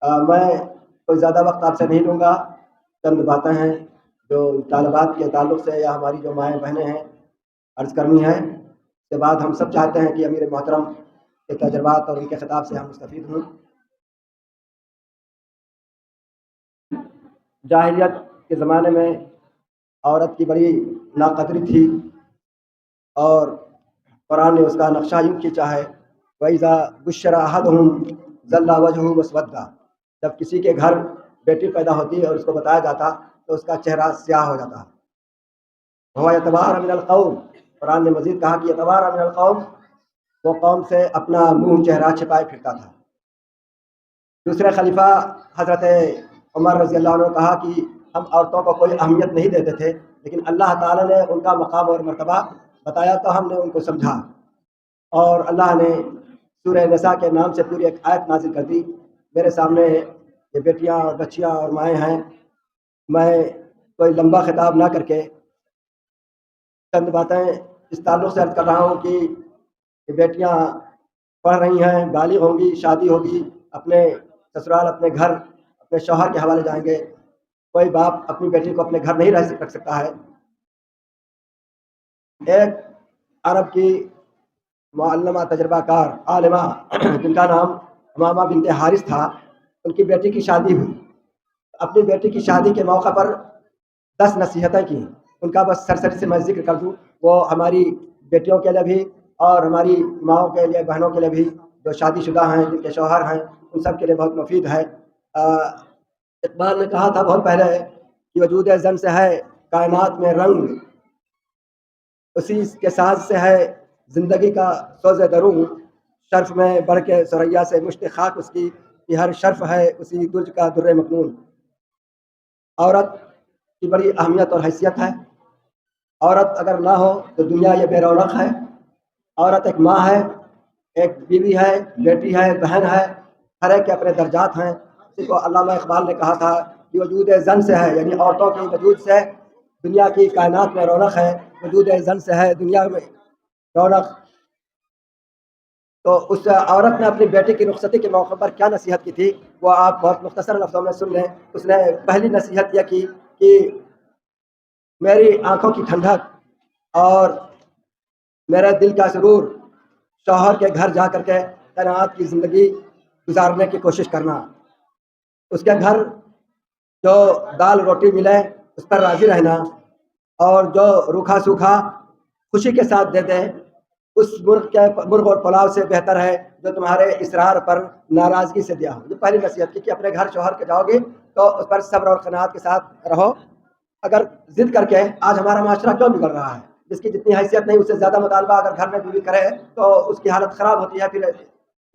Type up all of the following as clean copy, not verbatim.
میں کوئی زیادہ وقت آپ سے نہیں لوں گا. چند باتیں ہیں جو طالبات کے تعلق سے یا ہماری جو مائیں بہنیں ہیں عرض کرنی ہے. اس کے بعد ہم سب چاہتے ہیں کہ امیر محترم کے تجربات اور ان کے خطاب سے ہم مستفید ہوں. جاہلیت کے زمانے میں عورت کی بڑی ناقدری تھی اور قرآن نے اس کا نقشہ یوں کھینچا ہے وَإِذَا بُشِّرَ أَحَدُهُمْ ظَلَّ وَجْهُهُ مُسْوَدًّا. جب کسی کے گھر بیٹی پیدا ہوتی ہے اور اس کو بتایا جاتا تو اس کا چہرہ سیاہ ہو جاتا. وَهُوَ يَتَوَارَى مِنَ الْقَوْمِ. قرآن نے مزید کہا کہ يَتَوَارَى مِنَ الْقَوْمِ، وہ قوم سے اپنا منہ چہرہ چھپائے پھرتا تھا. دوسرے خلیفہ حضرت عمر رضی اللہ عنہ نے کہا کہ ہم عورتوں کو کوئی اہمیت نہیں دیتے تھے، لیکن اللہ تعالیٰ نے ان کا مقام اور مرتبہ بتایا تو ہم نے ان کو سمجھا. اور اللہ نے سورہ نساء کے نام سے پوری ایک آیت نازل کر دی. میرے سامنے یہ بیٹیاں اور بچیاں اور مائیں ہیں. میں کوئی لمبا خطاب نہ کر کے چند باتیں اس تعلق سے عرض کر رہا ہوں کہ یہ بیٹیاں پڑھ رہی ہیں، بالغ ہوں گی، شادی ہوگی، اپنے سسرال اپنے گھر اپنے شوہر کے حوالے جائیں گے. کوئی باپ اپنی بیٹی کو اپنے گھر نہیں رکھ سکتا ہے. ایک عرب کی معلمہ تجربہ کار عالمہ جن کا نام امامہ بنت حارث تھا، ان کی بیٹی کی شادی ہوئی. اپنی بیٹی کی شادی کے موقع پر 10 نصیحتیں کی. ان کا بس سرسری سے میں ذکر کر دوں. وہ ہماری بیٹیوں کے لیے بھی اور ہماری ماؤں کے لیے، بہنوں کے لیے بھی جو شادی شدہ ہیں، جن کے شوہر ہیں، ان سب کے لیے بہت مفید ہے. اقبال نے کہا تھا بہت پہلے کہ وجود زن سے ہے کائنات میں رنگ، اسی کے ساز سے ہے زندگی کا سوز دروں. شرف میں بڑھ کے ثریا سے مشت خاک اس کی، کہ ہر شرف ہے اسی درج کا در مکنون. عورت کی بڑی اہمیت اور حیثیت ہے. عورت اگر نہ ہو تو دنیا یہ بے رونق ہے. عورت ایک ماں ہے، ایک بیوی ہے، بیٹی ہے، بہن ہے. ہر ایک کے اپنے درجات ہیں. اسی کو علامہ اقبال نے کہا تھا کہ وجود زن سے ہے، یعنی عورتوں کے وجود سے دنیا کی کائنات میں رونق ہے. وجود زن سے ہے دنیا میں رونق. تو اس عورت نے اپنی بیٹی کی رخصتی کے موقع پر کیا نصیحت کی تھی وہ آپ بہت مختصر لفظوں میں سن لیں. اس نے پہلی نصیحت یہ کی کہ میری آنکھوں کی ٹھنڈک اور میرے دل کا سرور شوہر کے گھر جا کر کے قناعت کی زندگی گزارنے کی کوشش کرنا. اس کے گھر جو دال روٹی ملے اس پر راضی رہنا، اور جو روکھا سوکھا خوشی کے ساتھ دے دیں اس مرغ اور پلاؤ سے بہتر ہے جو تمہارے اصرار پر ناراضگی سے دیا ہو. یہ پہلی نصیحت کی کہ اپنے گھر شوہر کے جاؤ گے تو اس پر صبر اور قناعت کے ساتھ رہو. اگر ضد کر کے آج ہمارا معاشرہ کیوں بگڑ رہا ہے، جس کی جتنی حیثیت نہیں اس سے زیادہ مطالبہ اگر گھر میں بیوی کرے تو اس کی حالت خراب ہوتی ہے، پھر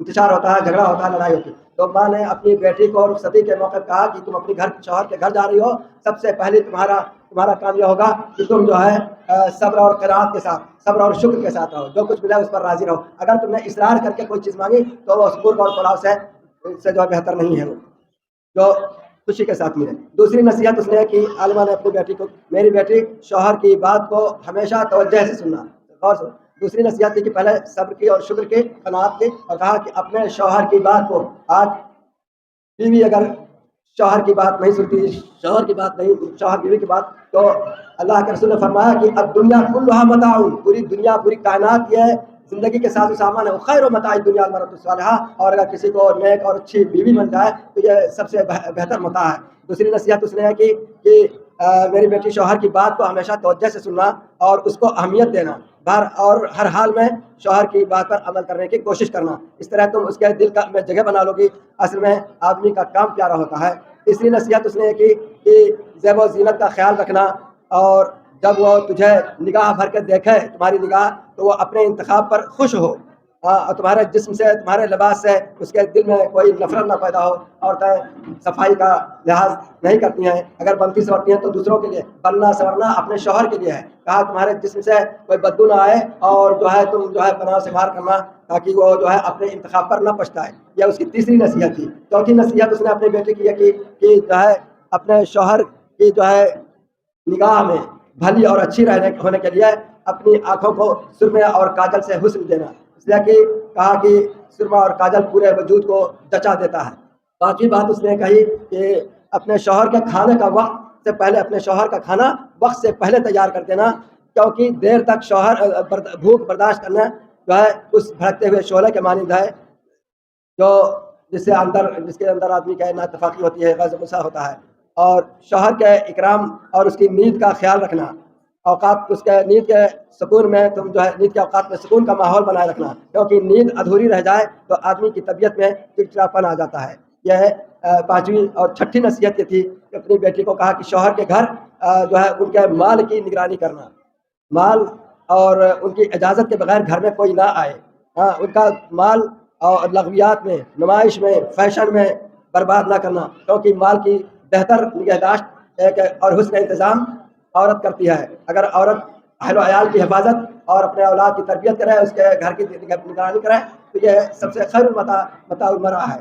انتشار ہوتا ہے، جھگڑا ہوتا ہے، لڑائی ہوتی ہے. تو ماں نے اپنی بیٹی کو رخصتی کے موقع کہا کہ تم اپنی گھر شوہر کے گھر جا رہی ہو، سب سے پہلے تمہارا کام یہ ہوگا کہ تم جو ہے صبر اور قناعت کے ساتھ، صبر اور شکر کے ساتھ رہو. جو کچھ ملا اس پر راضی رہو. اگر تم نے اصرار کر کے کوئی چیز مانگی تو وہ مرغ اور پلاؤ سے جو ہے بہتر نہیں ہے، وہ جو خوشی کے ساتھ ملے. دوسری نصیحت اس نے کہ عالمہ نے اپنی بیٹی کو، میری بیٹی شوہر کی بات کو ہمیشہ توجہ سے سننا. غور سے دوسری نصیحت تھی کہ پہلے صبر کی اور شکر کی، قناعت کی، اور کہا کہ اپنے شوہر کی بات کو، آج بیوی اگر شوہر کی بات نہیں سنتی، شوہر بیوی کی بات، تو اللہ کے رسول نے فرمایا کہ اب دنیا کلھا متاع، پوری دنیا پوری کائنات یہ زندگی کے ساز و سامان ہے. خیر متاع دنیا المرأۃ الصالحہ، اور اگر کسی کو نیک اور اچھی بیوی بن جائے تو یہ سب سے بہتر متاع ہے. دوسری نصیحت اس نے ہے کہ میری بیٹی شوہر کی بات کو ہمیشہ توجہ سے سننا اور اس کو اہمیت دینا، اور ہر حال میں شوہر کی بات پر عمل کرنے کی کوشش کرنا. اس طرح تم اس کے دل میں جگہ بنا لو گی. اصل میں آدمی کا کام پیارا ہوتا ہے. تیسری نصیحت اس نے کی کہ زیب و زینت کا خیال رکھنا، اور جب وہ تجھے نگاہ بھر کے دیکھے، تمہاری نگاہ، تو وہ اپنے انتخاب پر خوش ہو، اور تمہارے جسم سے، تمہارے لباس سے اس کے دل میں کوئی نفرت نہ پیدا ہو. عورتیں صفائی کا لحاظ نہیں کرتی ہیں، اگر بنتی سنورتی ہیں تو دوسروں کے لیے. بننا سنورنا اپنے شوہر کے لیے ہے. کہا تمہارے جسم سے کوئی بدبو نہ آئے، اور جو ہے تم جو ہے پناہ سے باہر کرنا تاکہ وہ جو ہے اپنے انتخاب پر نہ پچھتائے. یہ اس کی تیسری نصیحت تھی. چوتھی نصیحت اس نے اپنے بیٹے کی یہ کہ جو ہے اپنے شوہر کی جو ہے نگاہ میں بھلی اور اچھی ہونے کے لیے اپنی آنکھوں کو سرمے اور کاجل سے حسن دینا. اس لیے کہ کہا کہ سرما اور کاجل پورے وجود کو جچا دیتا ہے. پانچویں بات اس نے کہی کہ اپنے شوہر کے کھانے کا وقت سے پہلے اپنے شوہر کا کھانا وقت سے پہلے تیار کر دینا، کیونکہ دیر تک شوہر بھوک برداشت کرنا جو ہے اس بھڑکتے ہوئے شعلے کے مانند ہے، جو جس کے اندر آدمی کا نا اتفاقی ہوتی ہے، غضب غصہ ہوتا ہے۔ اور شوہر کے اکرام اور اس کی نیند کا خیال رکھنا، اوقات اس کے نیند کے سکون میں تم جو ہے نیند کے اوقات میں سکون کا ماحول بنائے رکھنا، کیونکہ نیند ادھوری رہ جائے تو آدمی کی طبیعت میں چڑچڑاپن آ جاتا ہے۔ یہ پانچویں اور چھٹی نصیحت یہ تھی کہ اپنی بیٹی کو کہا کہ شوہر کے گھر جو ہے ان کے مال کی نگرانی کرنا، مال اور ان کی اجازت کے بغیر گھر میں کوئی نہ آئے، ہاں ان کا مال اور لغویات میں، نمائش میں، فیشن میں برباد نہ کرنا، کیونکہ مال کی بہتر نگہداشت ایک اور حسن انتظام عورت کرتی ہے۔ اگر عورت اہل و عیال کی حفاظت اور اپنے اولاد کی تربیت کرے، اس کے گھر کی نگرانی کرے، تو یہ سب سے خیر متاع المرأہ ہے۔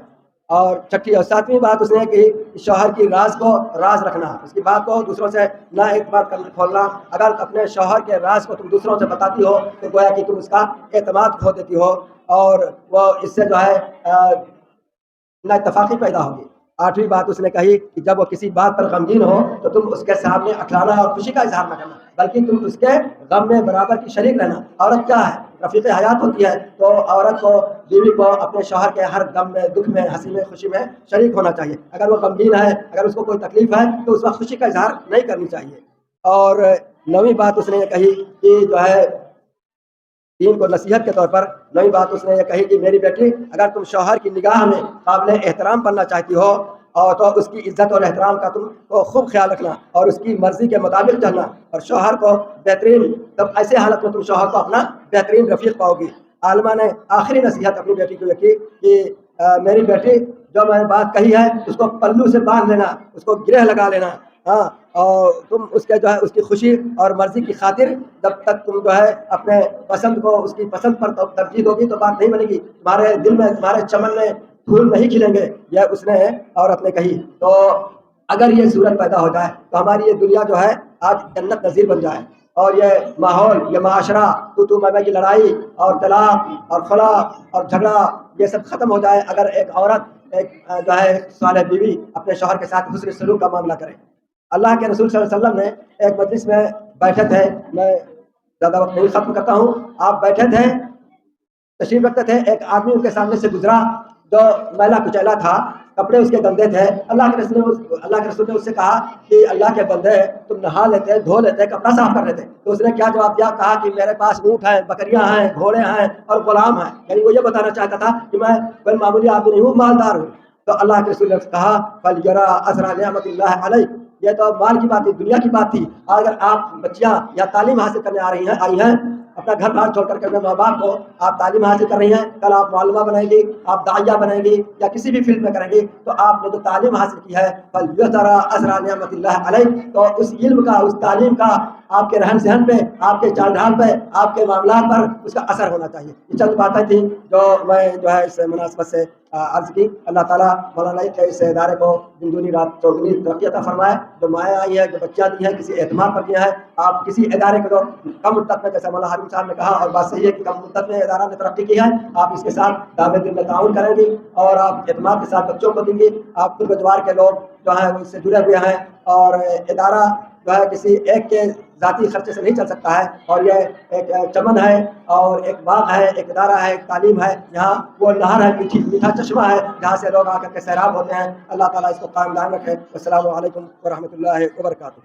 اور چھٹی اور ساتویں بات اس نے کہ شوہر کی راز کو راز رکھنا، اس کی بات کو دوسروں سے نہ اعتماد کھولنا۔ اگر اپنے شوہر کے راز کو تم دوسروں سے بتاتی ہو تو گویا کہ تم اس کا اعتماد کھو دیتی ہو، اور وہ اس سے جو ہے نہ اتفاقی پیدا ہوگی۔ آٹھویں بات اس نے کہی کہ جب وہ کسی بات پر غمگین ہو تو تم اس کے سامنے اٹھلانا اور خوشی کا اظہار نہ کرنا، بلکہ تم اس کے غم میں برابر کی شریک رہنا۔ عورت کیا ہے؟ رفیق حیات ہوتی ہے، تو عورت کو، بیوی کو اپنے شوہر کے ہر غم میں، دکھ میں، ہنسی میں، خوشی میں شریک ہونا چاہیے۔ اگر وہ غمگین ہے، اگر اس کو کوئی تکلیف ہے تو اس وقت خوشی کا اظہار نہیں کرنی چاہیے۔ اور نویں بات اس نے یہ کہی کہ جو ہے دین کو نصیحت کے طور پر، نئی بات اس نے یہ کہی کہ میری بیٹی، اگر تم شوہر کی نگاہ میں قابل احترام بننا چاہتی ہو اور تو اس کی عزت اور احترام کا تم کو خوب خیال رکھنا اور اس کی مرضی کے مطابق چلنا، اور شوہر کو بہترین، تب ایسے حالت میں تم شوہر کو اپنا بہترین رفیق پاؤ گی۔ عالمہ نے آخری نصیحت اپنی بیٹی کو یہ کی کہ میری بیٹی، جو میں نے بات کہی ہے اس کو پلو سے باندھ لینا، اس کو گرہ لگا لینا، ہاں، اور تم اس کے جو ہے اس کی خوشی اور مرضی کی خاطر جب تک تم جو ہے اپنے پسند کو اس کی پسند پر ترجیح دو گی تو بات نہیں بنے گی، تمہارے دل میں، تمہارے چمن میں پھول نہیں کھلیں گے، یہ اس نے عورت نے کہی۔ تو اگر یہ صورت پیدا ہو جائے تو ہماری یہ دنیا جو ہے آج جنت نظیر بن جائے، اور یہ ماحول، یہ معاشرہ، تو میں کی لڑائی اور طلاق اور خلا اور جھگڑا، یہ سب ختم ہو جائے اگر ایک عورت، ایک جو ہے صالح بیوی اپنے شوہر کے ساتھ حسن سلوک کا معاملہ کرے۔ اللہ کے رسول صلی اللہ علیہ وسلم نے ایک مجلس میں بیٹھے تھے، میں زیادہ وقت نہیں ختم کرتا ہوں، آپ بیٹھے تھے، تشریف رکھتے تھے، ایک آدمی ان کے سامنے سے گزرا جو میلا کچیلا تھا، کپڑے اس کے گندے تھے۔ اللہ کے رسول نے اس سے کہا کہ اللہ کے بندے، تم نہا لیتے، دھو لیتے، کپڑا صاف کر لیتے؟ تو اس نے کیا جواب دیا؟ کہا کہ میرے پاس اونٹ ہیں، بکریاں ہیں، گھوڑے ہیں اور غلام ہیں، یعنی وہ یہ بتانا چاہتا تھا کہ میں کوئی معمولی آدمی نہیں ہوں، مالدار ہوں۔ تو اللہ کے رسول نے کہا فَلْيَرَىٰ أَثْرَ نِعْمَةِ اللَّهِ عَلَيْكَ، یہ تو مال کی بات تھی، دنیا کی بات تھی۔ اگر آپ بچیاں یا تعلیم حاصل کرنے آئی ہیں، اپنا گھر بار چھوڑ کر کے اپنے ماں باپ کو، آپ تعلیم حاصل کر رہی ہیں، کل آپ معلمہ بنیں گی، آپ داعیہ بنیں گی یا کسی بھی فیلڈ میں کریں گی، تو آپ نے جو تعلیم حاصل کی ہے فَلْيَرَىٰ أَثْرَ نِعْمَةِ اللَّهِ عَلَيْكَ، تو اس علم کا، اس تعلیم کا آپ کے رہن سہن پہ، آپ کے چال ڈھال پہ، آپ کے معاملات پر اس کا اثر ہونا چاہیے۔ یہ چند باتیں تھیں جو میں جو ہے اس مناسبت سے عرض کی۔ اللہ تعالیٰ مولانا کے اس ادارے کو دن دنی رات چوگنی ترقی عطا فرمائے۔ جو مائیں آئی ہیں، جو بچیاں دی ہیں، کسی اعتماد پر دیا ہے، آپ کسی ادارے کو جو کم مدت میں، جیسے مولانا حارم صاحب نے کہا اور بات صحیح ہے کہ کم مدت میں ادارہ نے ترقی کی ہے، آپ اس کے ساتھ دعوت دل میں تعاون کریں گی اور آپ اعتماد کے ساتھ بچوں کو دیں گی۔ آپ گردوار کے لوگ جو ہیں وہ اس سے جڑے ہوئے ہیں، اور ادارہ جو ہے کسی ایک کے ذاتی خرچے سے نہیں چل سکتا ہے، اور یہ ایک چمن ہے اور ایک باغ ہے، ایک ادارہ ہے، ایک تعلیم ہے، یہاں وہ نہر ہے، میٹھا چشمہ ہے جہاں سے لوگ آ کر کے سیراب ہوتے ہیں۔ اللہ تعالیٰ اس کو قائم دائم رکھے۔ السلام علیکم ورحمۃ اللہ وبرکاتہ۔